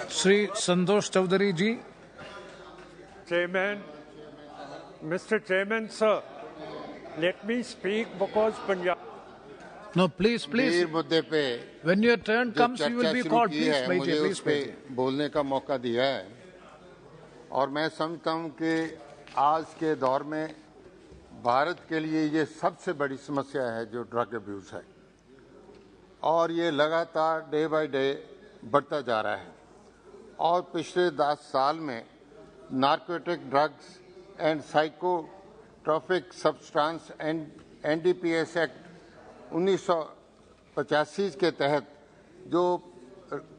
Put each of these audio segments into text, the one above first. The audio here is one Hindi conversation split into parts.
Sri Santosh Chowdhury ji. Chairman, Mr. Chairman, sir, let me speak because Punjab. No, please. मुद्दे पे When your turn comes, you will be called. Please, है, मुझे please, उस पे बोलने का मौका दिया है और मैं समझता हूं कि आज के दौर में भारत के लिए ये सबसे बड़ी समस्या है जो ड्रग अब्यूज है और ये लगातार डे बाय डे बढ़ता जा रहा है और पिछले 10 साल में narcotic drugs and psychotropic substance and NDPS act 1985 के तहत जो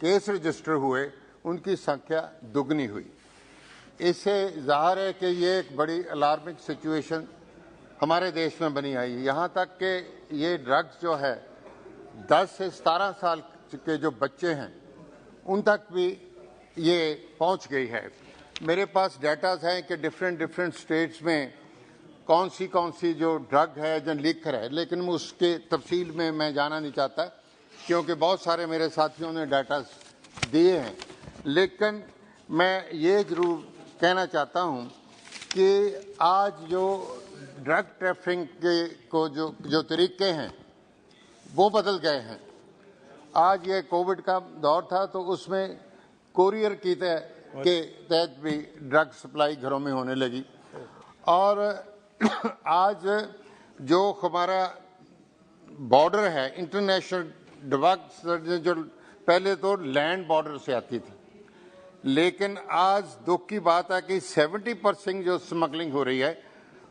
केस रजिस्टर हुए उनकी संख्या दुगनी हुई। इससे जाहिर है कि ये एक बड़ी अलार्मिंग सिचुएशन हमारे देश में बनी आई है। यहाँ तक कि ये ड्रग्स जो है 10 से 17 साल के जो बच्चे हैं उन तक भी ये पहुँच गई है। मेरे पास डेटाज हैं कि डिफरेंट स्टेट्स में कौन सी जो ड्रग है जो लिखकर है, लेकिन उसके तफसील में मैं जाना नहीं चाहता क्योंकि बहुत सारे मेरे साथियों ने डाटा दिए हैं। लेकिन मैं ये जरूर कहना चाहता हूँ कि आज जो ड्रग ट्रैफिकिंग के को जो तरीके हैं वो बदल गए हैं। आज ये कोविड का दौर था तो उसमें कोरियर के तहत भी ड्रग सप्लाई घरों में होने लगी और आज जो हमारा बॉर्डर है इंटरनेशनल ड्रग्स जो पहले तो लैंड बॉर्डर से आती थी, लेकिन आज दुख की बात है कि 70% जो स्मगलिंग हो रही है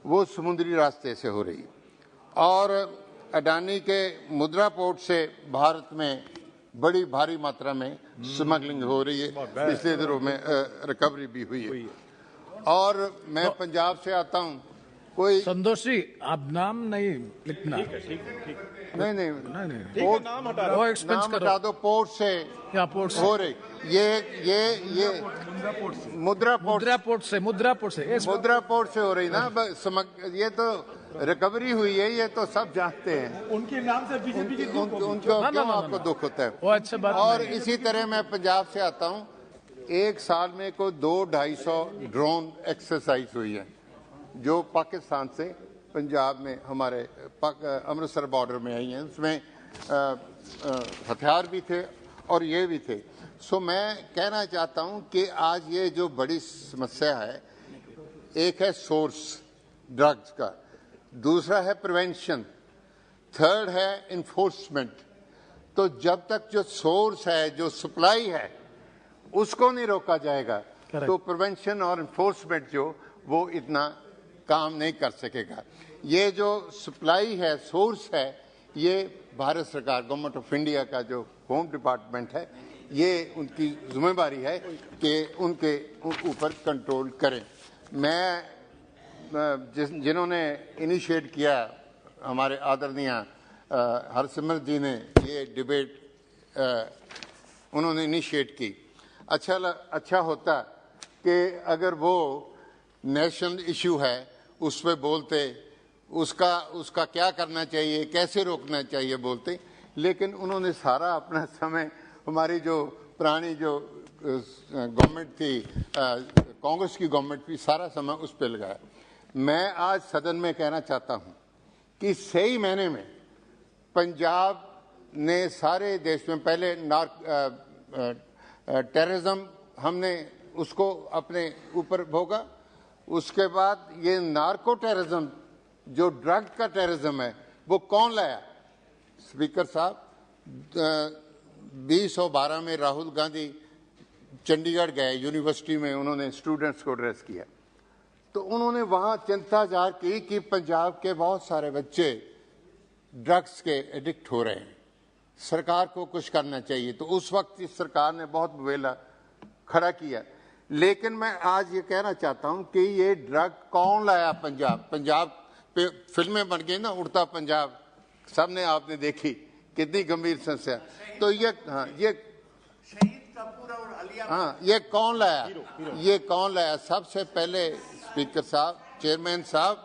वो समुद्री रास्ते से हो रही है और अडानी के मुद्रा पोर्ट से भारत में बड़ी भारी मात्रा में स्मगलिंग हो रही है। पिछले दिनों में रिकवरी भी हुई है और मैं पंजाब से आता हूँ। कोई संतोष जी आप नाम नहीं लिखना। नहीं पोर्ट नाम हटा दो। पोर्ट से हो रही ये मुद्रा पोर्ट से हो रही ना। ये तो रिकवरी हुई है, ये तो सब जानते हैं। उनके नाम से बीजेपी की उनको क्यों आपको दुख होता है? अच्छा बात और इसी तरह मैं पंजाब से आता हूँ। एक साल में कोई 200-250 ड्रोन एक्सरसाइज हुई है जो पाकिस्तान से पंजाब में हमारे अमृतसर बॉर्डर में आई हैं। उसमें हथियार भी थे और ये भी थे। सो मैं कहना चाहता हूं कि आज ये जो बड़ी समस्या है, एक है सोर्स ड्रग्स का, दूसरा है प्रिवेंशन, थर्ड है इन्फोर्समेंट। तो जब तक जो सोर्स है, जो सप्लाई है, उसको नहीं रोका जाएगा तो प्रिवेंशन और इन्फोर्समेंट जो वो इतना काम नहीं कर सकेगा। ये जो सप्लाई है, सोर्स है, ये भारत सरकार, गवर्नमेंट ऑफ इंडिया का जो होम डिपार्टमेंट है, ये उनकी जिम्मेदारी है कि उनके ऊपर कंट्रोल करें। मैं जिन्होंने इनिशिएट किया, हमारे आदरणीय हरसिमरत जी ने ये डिबेट उन्होंने इनिशिएट की। अच्छा होता कि अगर वो नेशनल इशू है उस पर बोलते, उसका क्या करना चाहिए, कैसे रोकना चाहिए बोलते, लेकिन उन्होंने सारा अपना समय, हमारी जो पुरानी जो गवर्नमेंट थी, कांग्रेस की गवर्नमेंट भी सारा समय उस पर लगाया। मैं आज सदन में कहना चाहता हूं कि सही मायने में पंजाब ने सारे देश में पहले टेररिज्म हमने उसको अपने ऊपर भोगा, उसके बाद ये नार्को टेररिज्म जो ड्रग का टेररिज्म है वो कौन लाया? स्पीकर साहब, 2012 में राहुल गांधी चंडीगढ़ गए, यूनिवर्सिटी में उन्होंने स्टूडेंट्स को एड्रेस किया तो उन्होंने वहां चिंता जाहिर की कि पंजाब के बहुत सारे बच्चे ड्रग्स के एडिक्ट हो रहे हैं, सरकार को कुछ करना चाहिए। तो उस वक्त इस सरकार ने बहुत बवेला खड़ा किया। लेकिन मैं आज ये कहना चाहता हूं कि ये ड्रग कौन लाया? पंजाब पे फिल्में बन गई ना, उड़ता पंजाब, सबने आपने देखी, कितनी गंभीर समस्या। तो ये कौन लाया? सबसे पहले स्पीकर साहब, चेयरमैन साहब,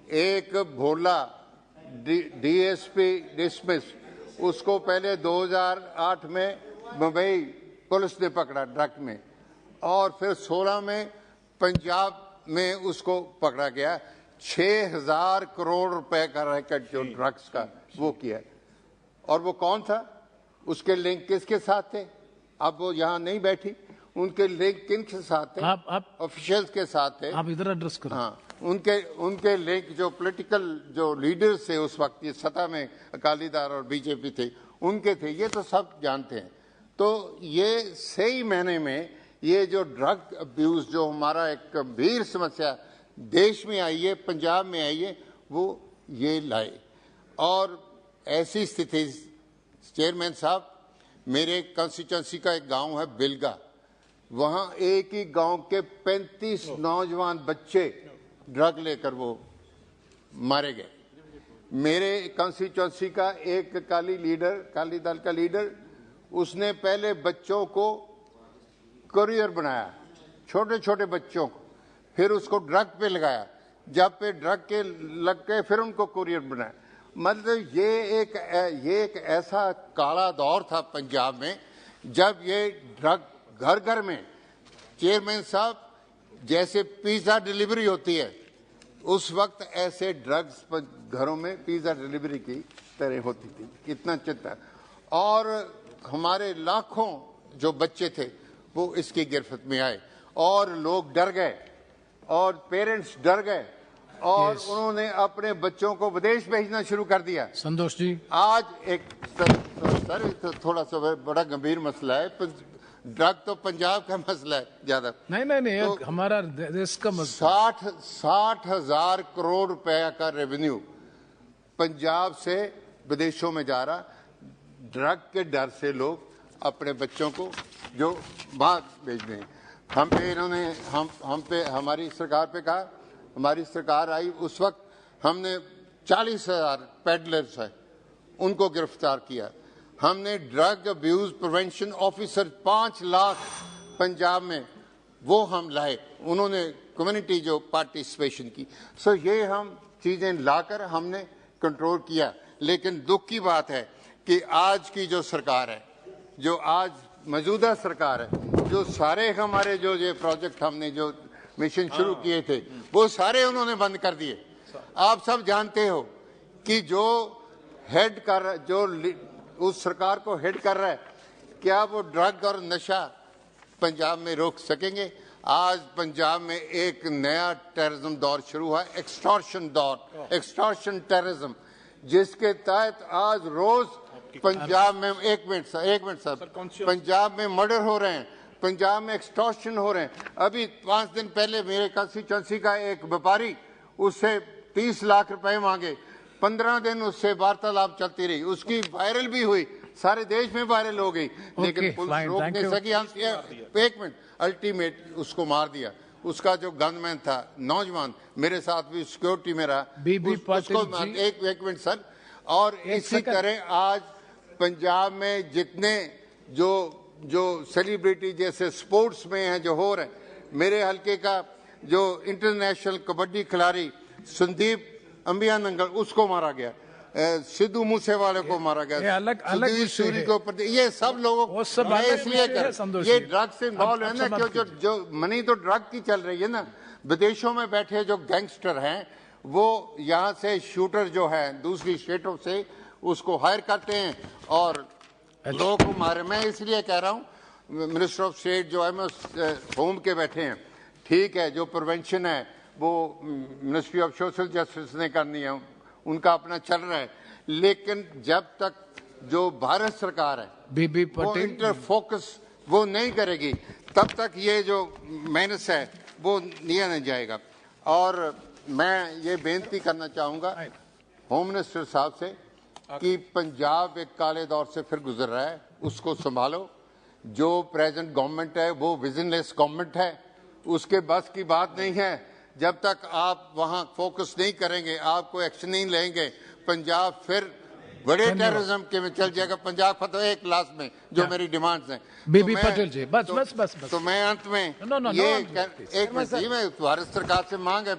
एक भोला DSP डिसमिस, उसको पहले 2008 में मुंबई पुलिस ने पकड़ा ड्रग में, और फिर 16 में पंजाब में उसको पकड़ा गया। 6,000 करोड़ रुपए का रैकेट जो ड्रग्स का वो किया। और वो कौन था, उसके लिंक किसके साथ थे? अब वो यहाँ नहीं बैठी, उनके लिंक किन के साथ थे? आप ऑफिशियल्स के साथ थे। आप इधर एड्रेस करो। हाँ, उनके लिंक जो पॉलिटिकल जो लीडर्स थे उस वक्त, ये सत्ता में अकाली दल और बीजेपी थे, उनके थे, ये तो सब जानते हैं। तो ये सही मायने में ये जो ड्रग अब्यूज जो हमारा एक गंभीर समस्या देश में आई है, पंजाब में आई है, वो ये लाए। और ऐसी स्थिति, चेयरमैन साहब, मेरे कंस्टिट्यूंसी का एक गांव है बिलगा, वहां एक ही गांव के 35 नौजवान बच्चे ड्रग लेकर वो मारे गए। मेरे कंस्टिट्यूंसी का एक अकाली दल का लीडर, उसने पहले बच्चों को कुरियर बनाया, छोटे छोटे बच्चों को, फिर उसको ड्रग पे लगाया, जब पे ड्रग के लग गए फिर उनको कुरियर बनाया। मतलब ये एक ऐसा काला दौर था पंजाब में, जब ये ड्रग घर घर में, चेयरमैन साहब, जैसे पिज्जा डिलीवरी होती है उस वक्त ऐसे ड्रग्स घरों में पिज्जा डिलीवरी की तरह होती थी, इतना चिंता। और हमारे लाखों जो बच्चे थे वो इसकी गिरफ्त में आए, और लोग डर गए, और पेरेंट्स डर गए, और उन्होंने अपने बच्चों को विदेश भेजना शुरू कर दिया। संतोष जी, आज एक सर तो थोड़ा सा बड़ा गंभीर मसला है, ड्रग तो पंजाब का मसला है ज्यादा। नहीं, तो हमारा देश का मसला। 60,000 करोड़ रुपया का रेवेन्यू पंजाब से विदेशों में जा रहा, ड्रग के डर से लोग अपने बच्चों को जो बाहर भेज रहे हैं। हम पे इन्होंने हम पे हमारी सरकार पे कहा, हमारी सरकार आई उस वक्त हमने 40,000 पेडलर्स है उनको गिरफ्तार किया। हमने drug abuse prevention officer 5 lakh Punjab में वो हम लाए, उन्होंने कम्युनिटी जो पार्टिसिपेशन की। सो ये हम चीजें लाकर हमने कंट्रोल किया। लेकिन दुख की बात है कि आज की जो सरकार है, जो आज मौजूदा सरकार है, जो सारे हमारे जो ये प्रोजेक्ट हमने जो मिशन शुरू किए थे वो सारे उन्होंने बंद कर दिए। आप सब जानते हो कि जो हेड कर, जो उस सरकार को हेड कर रहा है, क्या वो ड्रग और नशा पंजाब में रोक सकेंगे? आज पंजाब में एक नया टेररिज्म दौर शुरू हुआ, एक्सटॉर्शन दौर, एक्सटॉर्शन टेररिज्म, जिसके तहत आज रोज पंजाब में एक मिनट सर पंजाब में मर्डर हो रहे हैं, पंजाब में एक्सटॉर्शन हो रहे हैं। अभी 5 दिन पहले मेरे कंस्टिट्यूंसी का एक व्यापारी, उससे 30 लाख रुपए मांगे, 15 दिन उससे वार्तालाप चलती रही, उसकी वायरल भी हुई, सारे देश में वायरल हो गई, लेकिन पुलिस रोक नहीं सकी। एक मिनट, अल्टीमेट उसको मार दिया। उसका जो गनमैन था, नौजवान, मेरे साथ भी सिक्योरिटी में रहा, उसको एक मिनट सर। और इसी तरह आज पंजाब में जितने जो सेलिब्रिटी जैसे स्पोर्ट्स में हैं जो हो रहे हैं, मेरे हल्के का जो इंटरनेशनल कबड्डी खिलाड़ी संदीप अंबिया नंगल, उसको मारा गया, सिद्धू मूसेवाले को मारा गया, सुधीर सूरी के ऊपर, ये सब लोगों को इसलिए कर, ये ड्रग से इन्वॉल्व है ना, क्योंकि जो मनी तो ड्रग की चल रही है ना। विदेशों में बैठे जो गैंगस्टर हैं वो यहाँ से शूटर जो है दूसरी स्टेटों से उसको हायर करते हैं और लोगों को मारे। मैं इसलिए कह रहा हूँ, मिनिस्टर ऑफ स्टेट जो है मैं होम के बैठे हैं, ठीक है, जो प्रिवेंशन है वो मिनिस्ट्री ऑफ सोशल जस्टिस ने करनी है, उनका अपना चल रहा है, लेकिन जब तक जो भारत सरकार है वो इंटर फोकस वो नहीं करेगी तब तक ये जो मेहनत है वो लिया नहीं जाएगा। और मैं ये बेनती करना चाहूँगा होम मिनिस्टर साहब से कि पंजाब एक काले दौर से फिर गुजर रहा है, उसको संभालो। जो प्रेजेंट गवर्नमेंट है वो विजनलेस गवर्नमेंट है, उसके बस की बात नहीं है। जब तक आप वहाँ फोकस नहीं करेंगे, आपको एक्शन नहीं लेंगे, पंजाब फिर बड़े टेररिज्म के में चल जाएगा। पंजाब फतह एक क्लास में जो मेरी डिमांड्स हैं। बीबी पटेल जी, बस। तो मैं अंत में ये एक मिनट, मैं भारत सरकार से मांग है,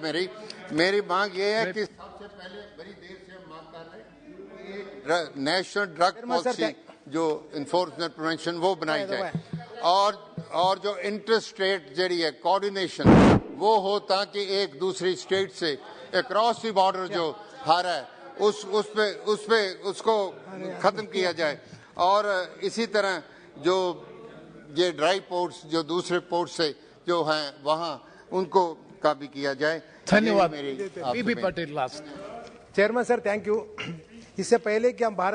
मेरी मांग ये है कि सबसे पहले बड़ी देर से हम मांग कर रहे हैं नेशनल ड्रग पॉलिसी जो इन्फोर्समेंट प्रिवेंशन वो बनाई जाए। और जो इंटरेस्ट रेट जड़ी है कोऑर्डिनेशन वो हो ताकि एक दूसरी स्टेट से अक्रॉस द बॉर्डर जो हारा है उसको खत्म किया जाए। और इसी तरह जो ये ड्राई पोर्ट्स जो दूसरे पोर्ट से जो हैं वहाँ उनको का भी किया जाए। धन्यवाद। मेरी Bibi Patel last. Chairman sir, thank you. इससे पहले कि हम भारत